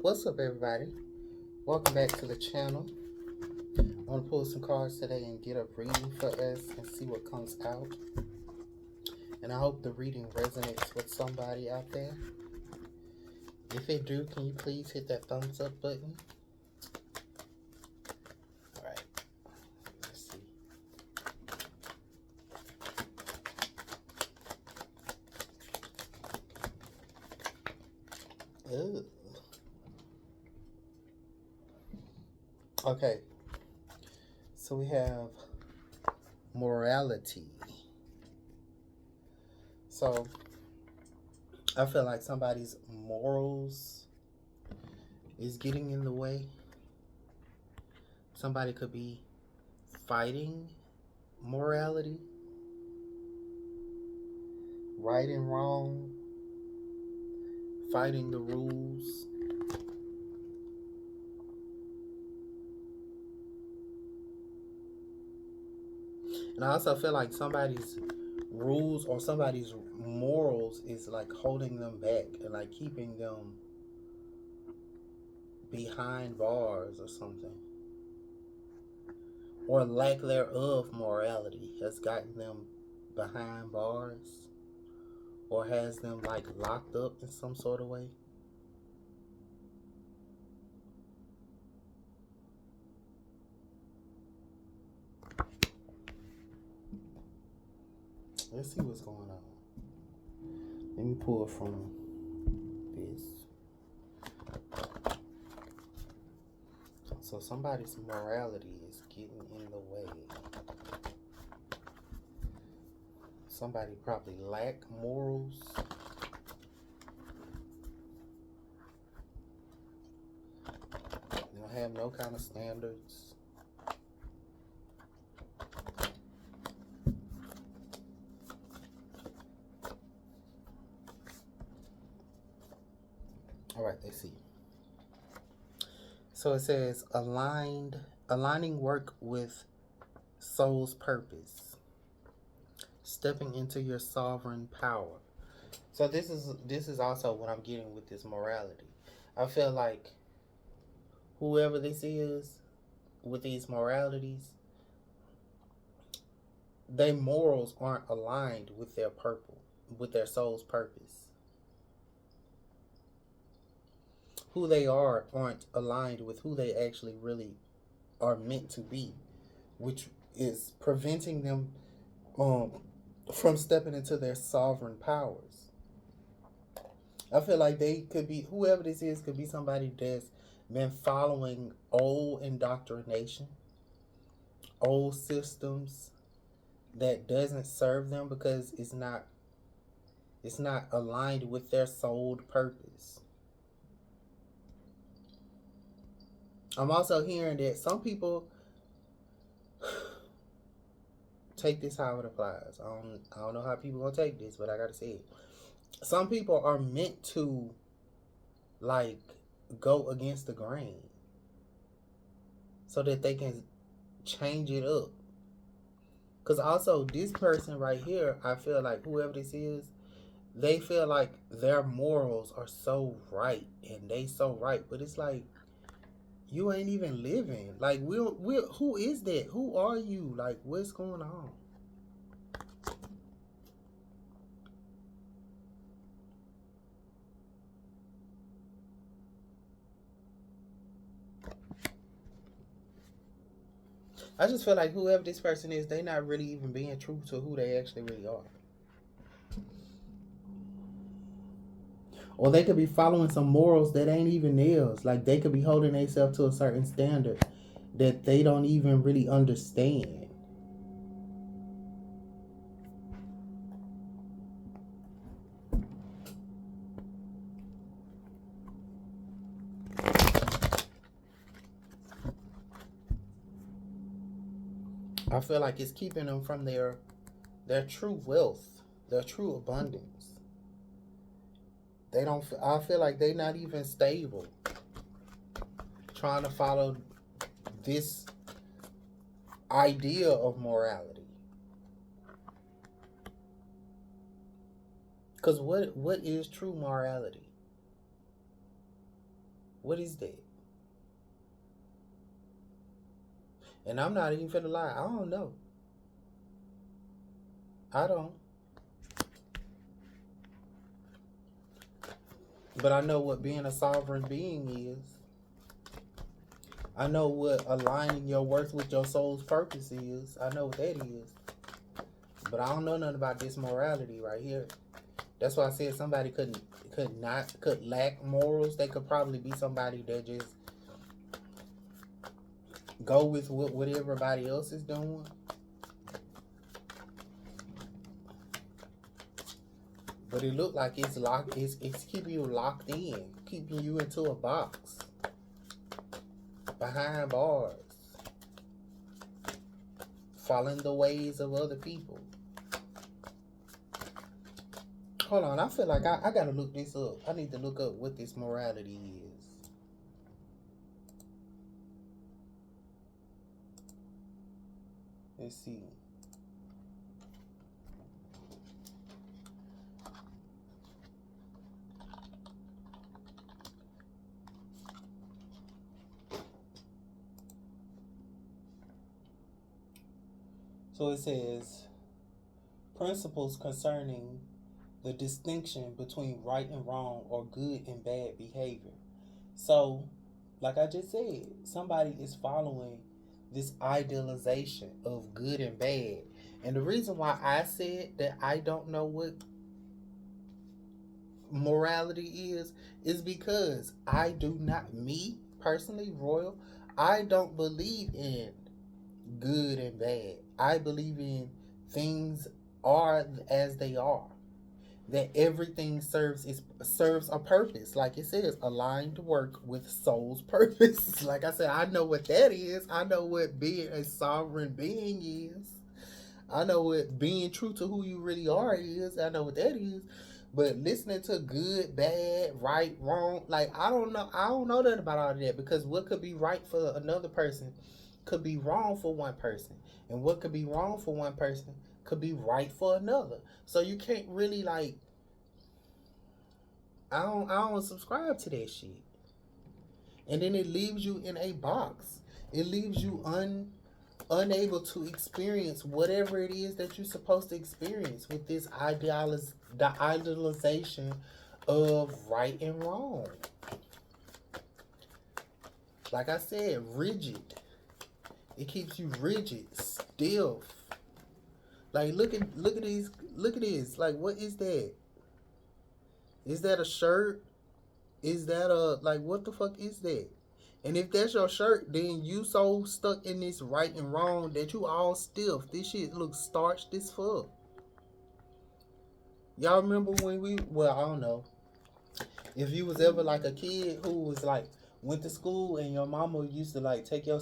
What's up, everybody? Welcome back to the channel. I want to pull some cards today and get a reading for us and see what comes out. And I hope the reading resonates with somebody out there. If it do, can you please hit that thumbs up button? All right. Let's see. Ooh. Okay. So we have morality. So I feel like somebody's morals is getting in the way. Somebody could be fighting morality, right and wrong, fighting the rules. And I also feel like somebody's rules or somebody's morals is like holding them back and like keeping them behind bars or something. Or lack thereof morality has gotten them behind bars or has them like locked up in some sort of way. Let's see what's going on. Let me pull from this. So somebody's morality is getting in the way. Somebody probably lack morals. They don't have no kind of standards. All right, let's see. So it says aligning work with soul's purpose, stepping into your sovereign power. So this is also what I'm getting with this morality. I feel like whoever this is with these moralities, their morals aren't aligned with their soul's purpose. Who they aren't aligned with who they actually really are meant to be, which is preventing them from stepping into their sovereign powers. I feel like they could be, whoever this is, could be somebody that's been following old indoctrination, old systems that doesn't serve them because it's not aligned with their soul purpose. I'm also hearing that some people take this how it applies. I don't know how people gonna take this, but I gotta say it. Some people are meant to like go against the grain so that they can change it up. Cause also this person right here, I feel like whoever this is, they feel like their morals are so right and they so right, but it's like you ain't even living. Like we'll who is that? Who are you? Like what's going on? I just feel like whoever this person is, they not really even being true to who they actually really are. Or they could be following some morals that ain't even theirs. Like they could be holding themselves to a certain standard that they don't even really understand. I feel like it's keeping them from their true wealth, their true abundance. They don't. I feel like they're not even stable. Trying to follow this idea of morality. Because what is true morality? What is that? And I'm not even finna lie. I don't know. I don't. But I know what being a sovereign being is. I know what aligning your worth with your soul's purpose is. I know what that is. But I don't know nothing about this morality right here. That's why I said somebody could lack morals. They could probably be somebody that just go with what everybody else is doing. But it looked like it's locked. It's keeping you locked in, keeping you into a box, behind bars, following the ways of other people. Hold on, I feel like I gotta look this up. I need to look up what this morality is. Let's see. So it says principles concerning the distinction between right and wrong or good and bad behavior. So, like I just said, somebody is following this idealization of good and bad. And the reason why I said that I don't know what morality is because I do not, me personally, Royal, I don't believe in good and bad. I believe in things are as they are. That everything serves a purpose. Like it says, aligned work with soul's purpose. Like I said, I know what that is. I know what being a sovereign being is. I know what being true to who you really are is. I know what that is. But listening to good, bad, right, wrong, like I don't know nothing about all of that, because what could be right for another person could be wrong for one person. And what could be wrong for one person could be right for another. So you can't really like I don't subscribe to that shit. And then it leaves you in a box. It leaves you unable to experience whatever it is that you're supposed to experience with this the idealization of right and wrong. Like I said, rigid. It keeps you rigid, stiff. Like look at this. Like what is that? Is that a shirt? Is that a like what the fuck is that? And if that's your shirt, then you so stuck in this right and wrong that you all stiff. This shit looks starched as fuck. Y'all remember when I don't know. If you was ever like a kid who was like went to school and your mama used to like take your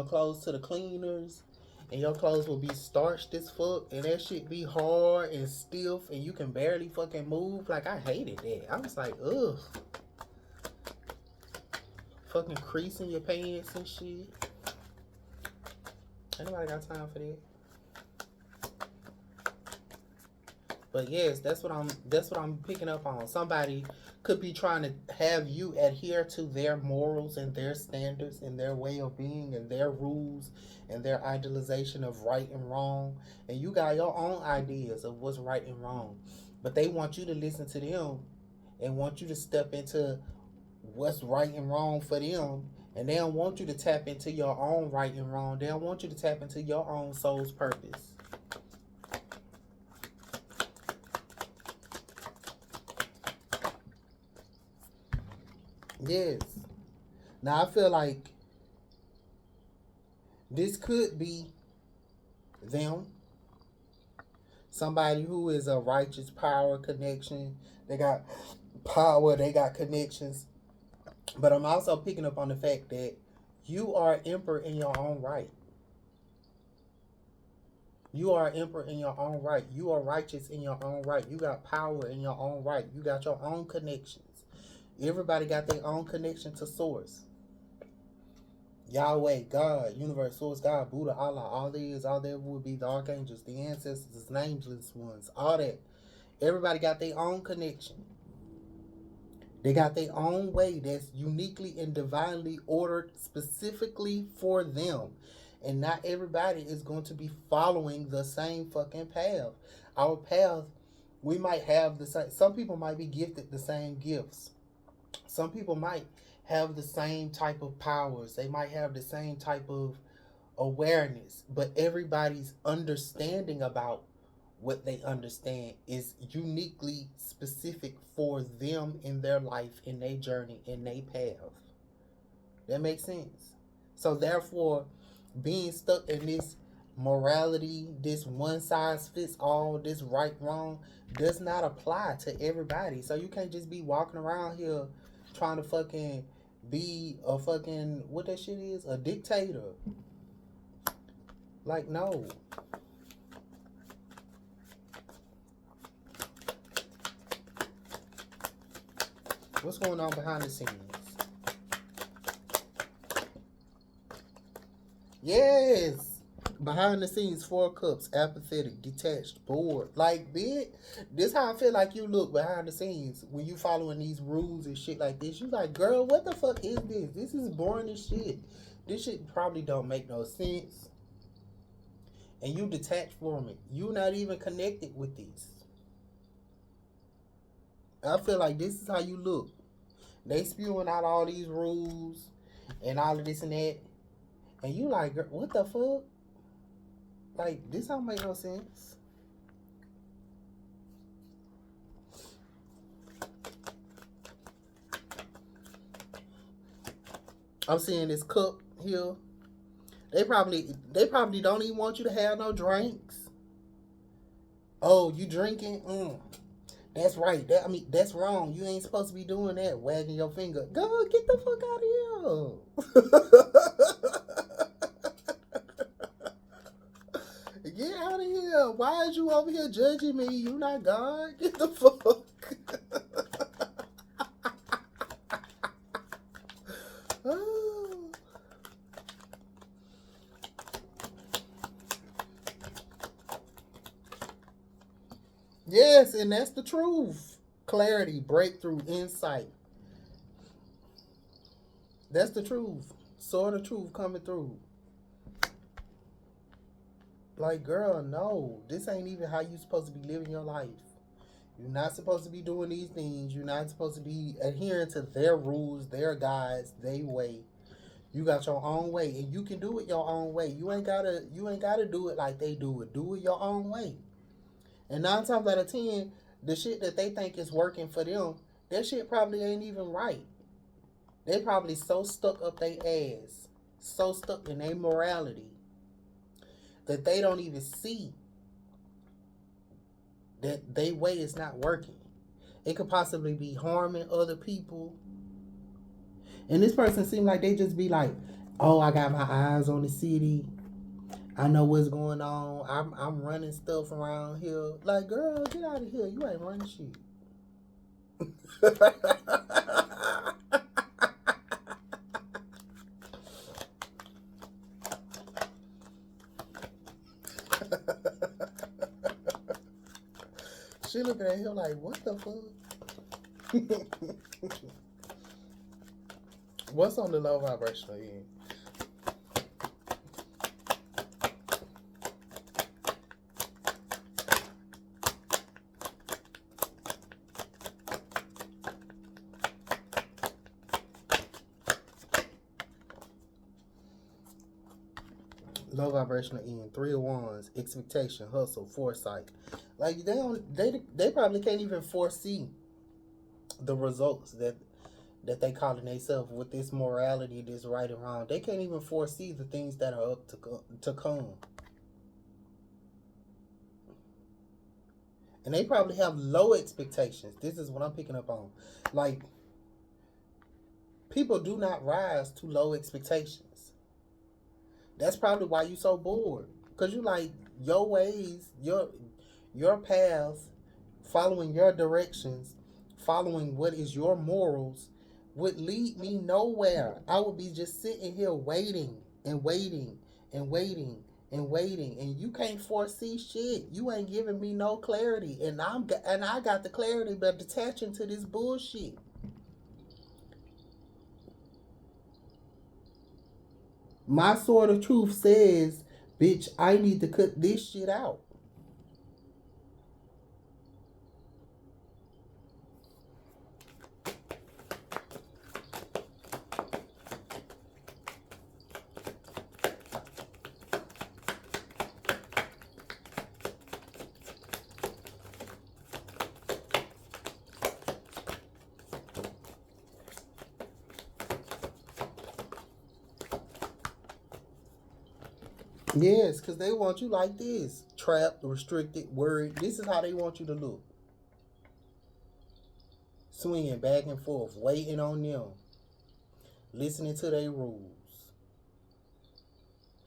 clothes to the cleaners and your clothes will be starched as fuck and that shit be hard and stiff and you can barely fucking move. Like I hated that. I was like, ugh. Fucking creasing your pants and shit. Ain't nobody got time for that. But yes, that's what I'm picking up on. Somebody could be trying to have you adhere to their morals and their standards and their way of being and their rules and their idealization of right and wrong. And you got your own ideas of what's right and wrong. But they want you to listen to them and want you to step into what's right and wrong for them. And they don't want you to tap into your own right and wrong. They don't want you to tap into your own soul's purpose. Yes. Now I feel like this could be them. Somebody who is a righteous power connection. They got power, they got connections. But I'm also picking up on the fact that you are emperor in your own right. You are emperor in your own right. You are righteous in your own right. You got power in your own right. You got your own connections. Everybody got their own connection to source. Yahweh, God, universe, source, God, Buddha, Allah, all there would be the archangels, the ancestors, the nameless ones, all that. Everybody got their own connection. They got their own way that's uniquely and divinely ordered specifically for them. And not everybody is going to be following the same fucking path. Our path, we might have the same, some people might be gifted the same gifts. Some people might have the same type of powers. They might have the same type of awareness, but everybody's understanding about what they understand is uniquely specific for them in their life, in their journey, in their path. That makes sense. So therefore, being stuck in this morality, this one size fits all, this right wrong, does not apply to everybody. So you can't just be walking around here trying to fucking be a fucking, what that shit is, a dictator. Like, no. What's going on behind the scenes? Yes. Behind the scenes, 4 cups, apathetic, detached, bored. Like, bitch, this how I feel like you look behind the scenes when you following these rules and shit like this. You like, girl, what the fuck is this? This is boring as shit. This shit probably don't make no sense. And you detached from it. You not even connected with this. I feel like this is how you look. They spewing out all these rules and all of this and that. And you like, what the fuck? Like, this don't make no sense. I'm seeing this cup here. They probably don't even want you to have no drinks. Oh, you drinking? That's right. That's wrong. You ain't supposed to be doing that. Wagging your finger. Go get the fuck out of here. Get out of here. Why is you over here judging me? You not God. Get the fuck. Oh. Yes, and that's the truth. Clarity, breakthrough, insight. That's the truth. Sword of truth coming through. Like, girl, no. This ain't even how you supposed to be living your life. You're not supposed to be doing these things. You're not supposed to be adhering to their rules, their guides, their way. You got your own way, and you can do it your own way. You ain't gotta do it like they do it. Do it your own way. And 9 times out of 10, the shit that they think is working for them, that shit probably ain't even right. They probably so stuck up their ass, so stuck in their morality, that they don't even see that their way is not working. It could possibly be harming other people. And this person seemed like they just be like, oh, I got my eyes on the city. I know what's going on. I'm running stuff around here. Like, girl, get out of here. You ain't running shit. She looking at him like, what the fuck? What's on the low vibrational end? Low vibrational end, 3 of Wands, expectation, hustle, foresight. Like, they probably can't even foresee the results that they calling themselves with this morality, this right and wrong. They can't even foresee the things that are up to come. And they probably have low expectations. This is what I'm picking up on. Like, people do not rise to low expectations. That's probably why you so bored. Because you like your ways, your path, following your directions, following what is your morals would lead me nowhere. I would be just sitting here waiting and waiting and waiting and waiting, and you can't foresee shit. You ain't giving me no clarity, and I got the clarity, but detaching to this bullshit. My sword of truth says, bitch, I need to cut this shit out. Yes, because they want you like this. Trapped, restricted, worried. This is how they want you to look. Swinging back and forth, waiting on them. Listening to their rules.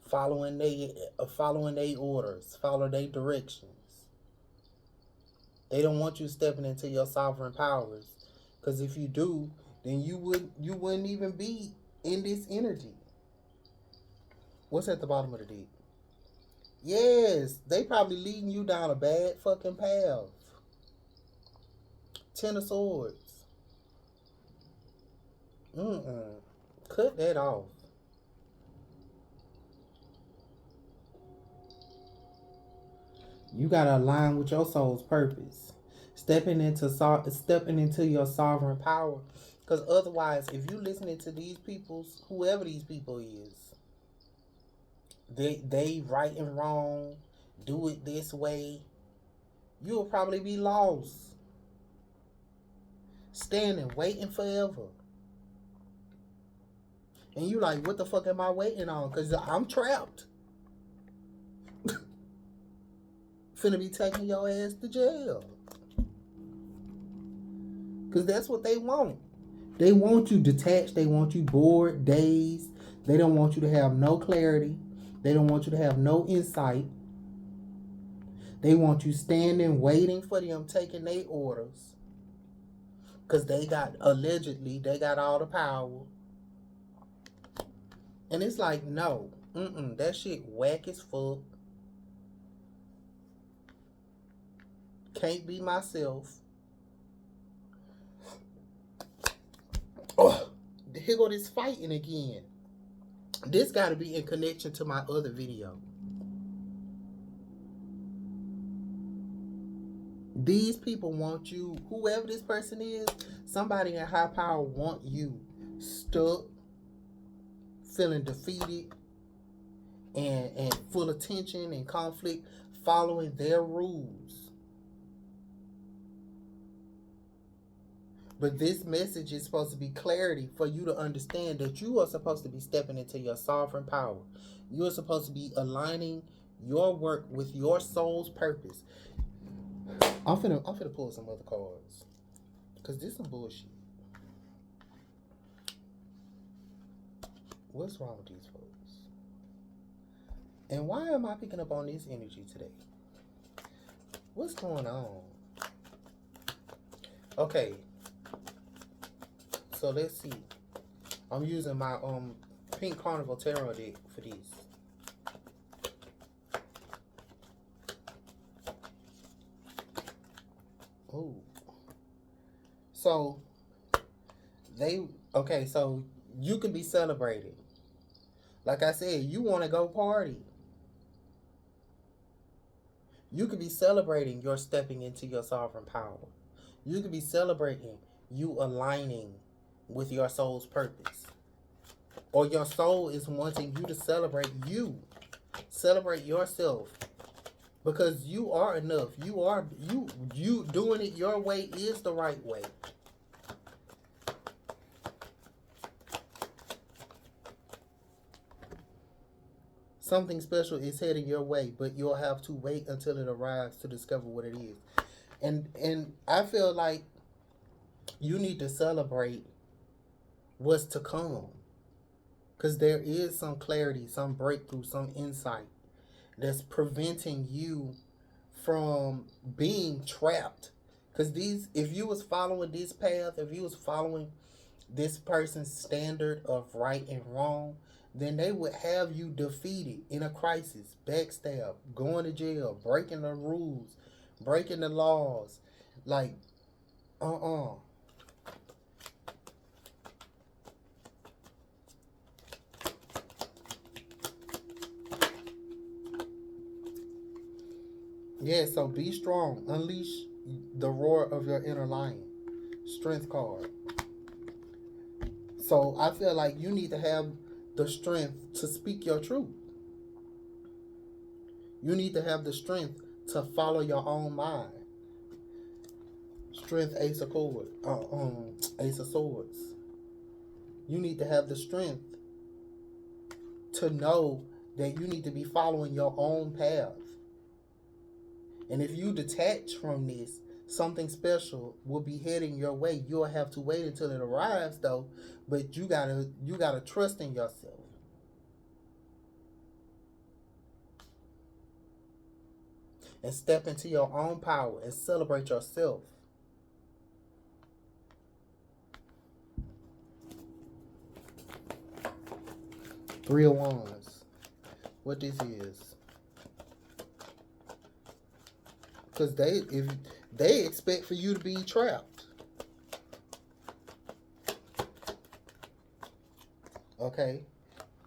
Following they orders. Follow their directions. They don't want you stepping into your sovereign powers. Because if you do, then you wouldn't even be in this energy. What's at the bottom of the deck? Yes, they probably leading you down a bad fucking path. Ten of Swords. Mm-mm. Cut that off. You gotta align with your soul's purpose. Stepping into your sovereign power. Because otherwise, if you listening to these people's, whoever these people is, they right and wrong, do it this way, you'll probably be lost. Standing, waiting forever. And you like, what the fuck am I waiting on? Because I'm trapped. Finna be taking your ass to jail. Because that's what they want. They want you detached. They want you bored, dazed. They don't want you to have no clarity. They don't want you to have no insight. They want you standing, waiting for them, taking their orders. Because allegedly, they got all the power. And it's like, no. That shit whack as fuck. Can't be myself. Oh, here go this fighting again. This got to be in connection to my other video. These people want you, whoever this person is, somebody in high power want you stuck, feeling defeated, and full of tension and conflict, following their rules. But this message is supposed to be clarity for you to understand that you are supposed to be stepping into your sovereign power. You are supposed to be aligning your work with your soul's purpose. I'm finna pull some other cards. Because this is some bullshit. What's wrong with these folks? And why am I picking up on this energy today? What's going on? Okay. So let's see. I'm using my pink Carnival tarot deck for these. Ooh. So so you could be celebrating. Like I said, you want to go party. You could be celebrating your stepping into your sovereign power. You could be celebrating you aligning with your soul's purpose. Or your soul is wanting you to celebrate you. Celebrate yourself. Because you are enough. You doing it your way is the right way. Something special is heading your way, but you'll have to wait until it arrives to discover what it is. And I feel like you need to celebrate what's to come. Because there is some clarity, some breakthrough, some insight that's preventing you from being trapped. Because if you was following this path, if you was following this person's standard of right and wrong, then they would have you defeated in a crisis, backstab, going to jail, breaking the rules, breaking the laws. Like, Yeah, so be strong. Unleash the roar of your inner lion. Strength card. So I feel like you need to have the strength to speak your truth. You need to have the strength to follow your own mind. Strength, Ace of Swords. You need to have the strength to know that you need to be following your own path. And if you detach from this, something special will be heading your way. You'll have to wait until it arrives though, but you gotta trust in yourself. And step into your own power and celebrate yourself. Three of Wands. What this is. Because they expect for you to be trapped. Okay.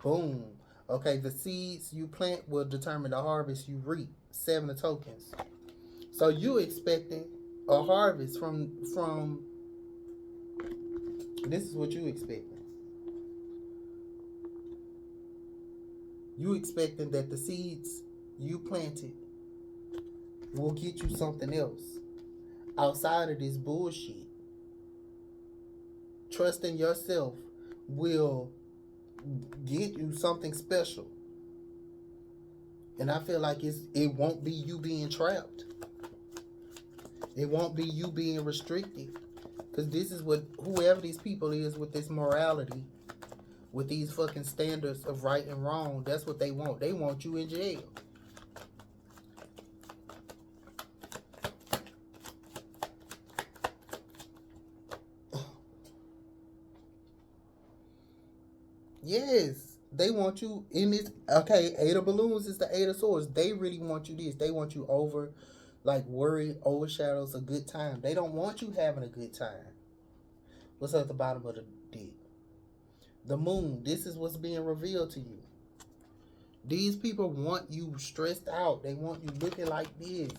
Boom. Okay, the seeds you plant will determine the harvest you reap. 7 of tokens. So you expecting a harvest from this is what you expecting. You expecting that the seeds you planted will get you something else outside of this bullshit. Trusting yourself will get you something special. And I feel like it won't be you being trapped. It won't be you being restricted. Because this is what whoever these people is with this morality, with these fucking standards of right and wrong, that's what they want. They want you in jail. Yes, they want you in this. Okay, 8 of balloons is the 8 of swords. They really want you this. They want you over, like worry overshadows a good time. They don't want you having a good time. What's at the bottom of the deck? The moon. This is what's being revealed to you. These people want you stressed out. They want you looking like this.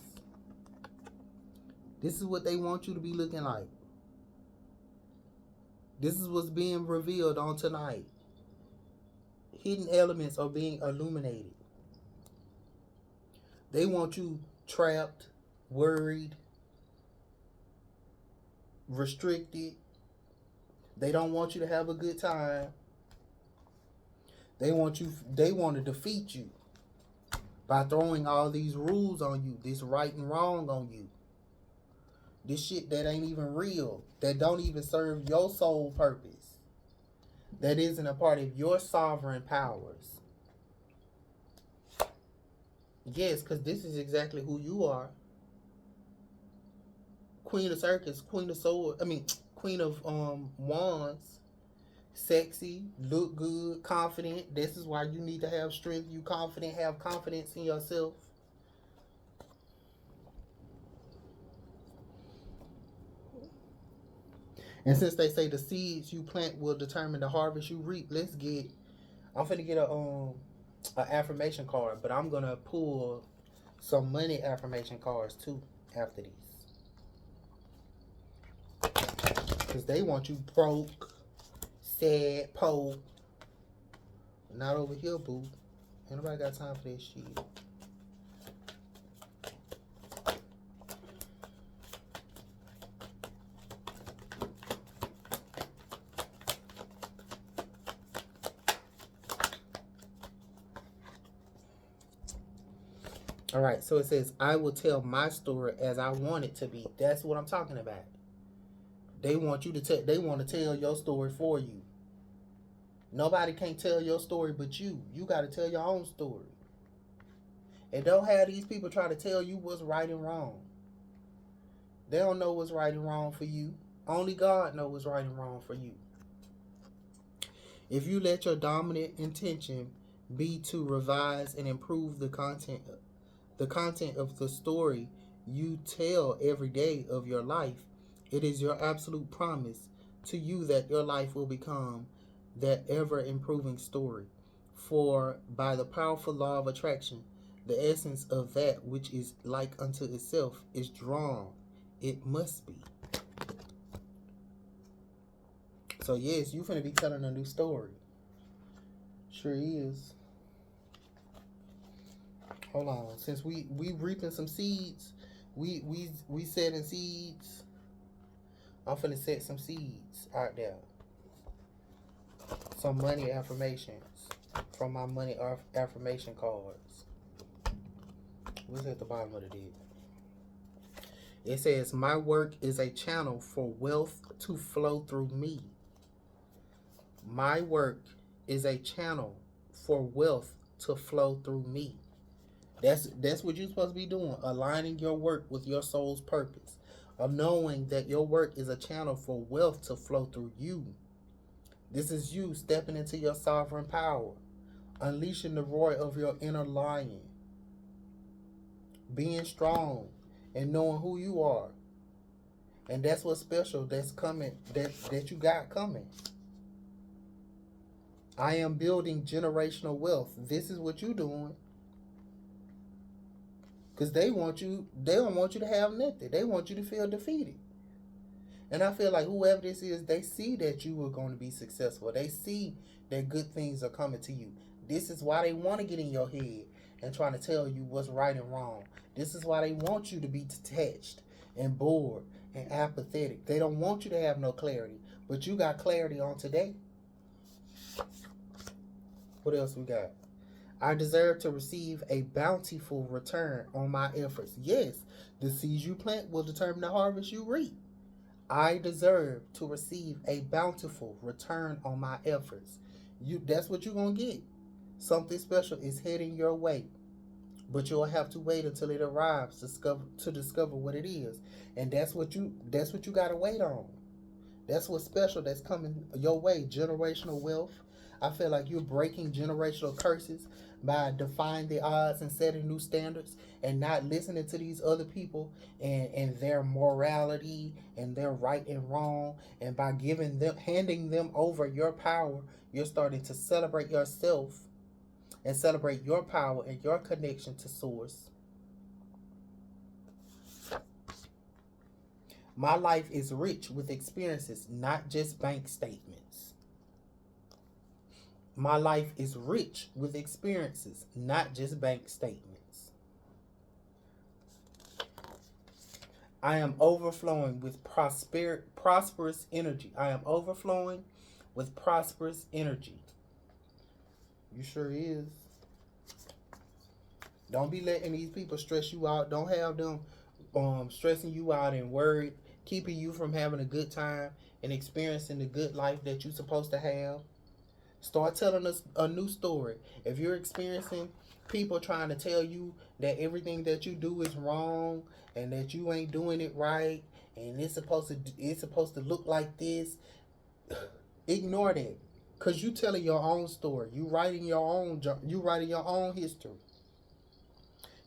This is what they want you to be looking like. This is what's being revealed on tonight. Hidden elements are being illuminated. They want you trapped, worried, restricted. They don't want you to have a good time. They want to defeat you by throwing all these rules on you, this right and wrong on you. This shit that ain't even real, that don't even serve your soul purpose, that isn't a part of your sovereign powers. Yes, because this is exactly who you are. Queen of Circus, Queen of Swords, Queen of Wands. Sexy, look good, confident. This is why you need to have strength. You confident, have confidence in yourself. And since they say the seeds you plant will determine the harvest you reap, I'm finna get a affirmation card, but I'm gonna pull some money affirmation cards too after these. Because they want you broke, sad, poor. Not over here, boo. Ain't nobody got time for this shit. All right, so it says, I will tell my story as I want it to be. That's what I'm talking about. They want you to tell. They want to tell your story for you. Nobody can tell your story but you. You got to tell your own story. And don't have these people try to tell you what's right and wrong. They don't know what's right and wrong for you. Only God knows what's right and wrong for you. If you let your dominant intention be to revise and improve the content of the story you tell every day of your life, it is your absolute promise to you that your life will become that ever improving story. For by the powerful law of attraction, The essence of that which is like unto itself is drawn. It must be. So yes, you finna be telling a new story. Sure is. Hold on. Since we reaping some seeds, we setting seeds. I'm finna set some seeds out there. Some money affirmations from my money affirmation cards. What's at the bottom of the deck? It says, my work is a channel for wealth to flow through me. My work is a channel for wealth to flow through me. That's what you're supposed to be doing. Aligning your work with your soul's purpose. Of knowing that your work is a channel for wealth to flow through you. This is you stepping into your sovereign power. Unleashing the roar of your inner lion. Being strong and knowing who you are. And that's what's special that's coming, that you got coming. I am building generational wealth. This is what you're doing. Because they don't want you to have nothing. They want you to feel defeated. And I feel like whoever this is, they see that you are going to be successful. They see that good things are coming to you. This is why they want to get in your head and trying to tell you what's right and wrong. This is why they want you to be detached and bored and apathetic. They don't want you to have no clarity. But you got clarity on today. What else we got? I deserve to receive a bountiful return on my efforts. Yes, the seeds you plant will determine the harvest you reap. I deserve to receive a bountiful return on my efforts. That's what you're going to get. Something special is heading your way. But you'll have to wait until it arrives to discover what it is. And that's what you got to wait on. That's what's special that's coming your way. Generational wealth. I feel like you're breaking generational curses by defying the odds and setting new standards and not listening to these other people and their morality and their right and wrong. And by handing them over your power, you're starting to celebrate yourself and celebrate your power and your connection to source. My life is rich with experiences, not just bank statements. My life is rich with experiences, not just bank statements. I am overflowing with prosperous energy. I am overflowing with prosperous energy. You sure is. Don't be letting these people stress you out. Don't have them stressing you out and worried, keeping you from having a good time and experiencing the good life that you're supposed to have. Start telling us a new story. If you're experiencing people trying to tell you that everything that you do is wrong and that you ain't doing it right and it's supposed to look like this, ignore that. Cause you telling your own story. You writing your own history.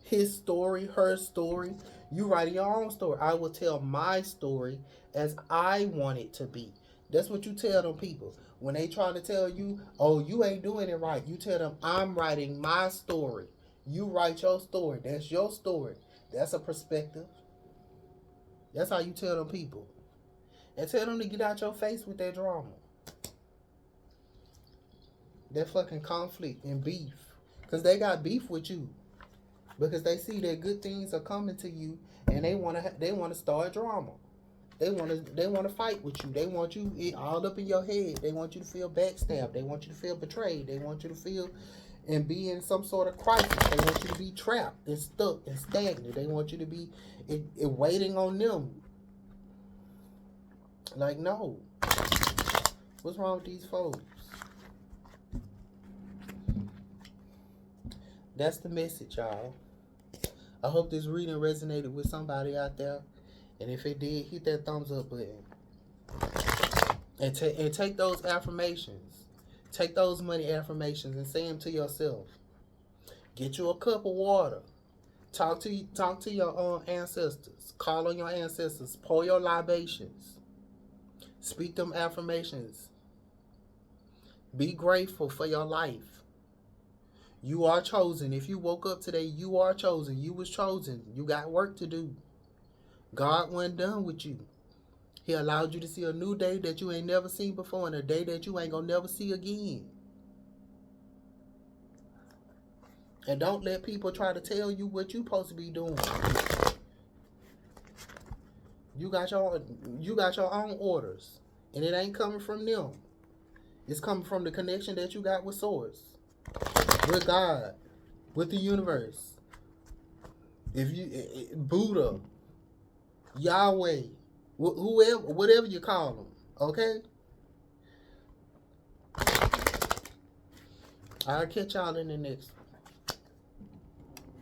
His story, her story. You writing your own story. I will tell my story as I want it to be. That's what you tell them people. When they try to tell you, oh, you ain't doing it right, you tell them, I'm writing my story. You write your story. That's your story. That's a perspective. That's how you tell them people. And tell them to get out your face with that drama. That fucking conflict and beef. Because they got beef with you. Because they see that good things are coming to you and they wanna start drama. They wanna fight with you. They want you all up in your head. They want you to feel backstabbed. They want you to feel betrayed. They want you to feel and be in some sort of crisis. They want you to be trapped and stuck and stagnant. They want you to be waiting on them. Like, no. What's wrong with these folks? That's the message, y'all. I hope this reading resonated with somebody out there. And if it did, hit that thumbs up button. And take those affirmations. Take those money affirmations and say them to yourself. Get you a cup of water. Talk to your ancestors. Call on your ancestors. Pour your libations. Speak them affirmations. Be grateful for your life. You are chosen. If you woke up today, you are chosen. You was chosen. You got work to do. God wasn't done with you. He allowed you to see a new day that you ain't never seen before, and a day that you ain't gonna never see again. And don't let people try to tell you what you supposed to be doing. You got your own orders. And it ain't coming from them. It's coming from the connection that you got with Source, with God, with the universe. If you Buddha, Yahweh, whoever, whatever you call them, okay? I'll catch y'all in the next one.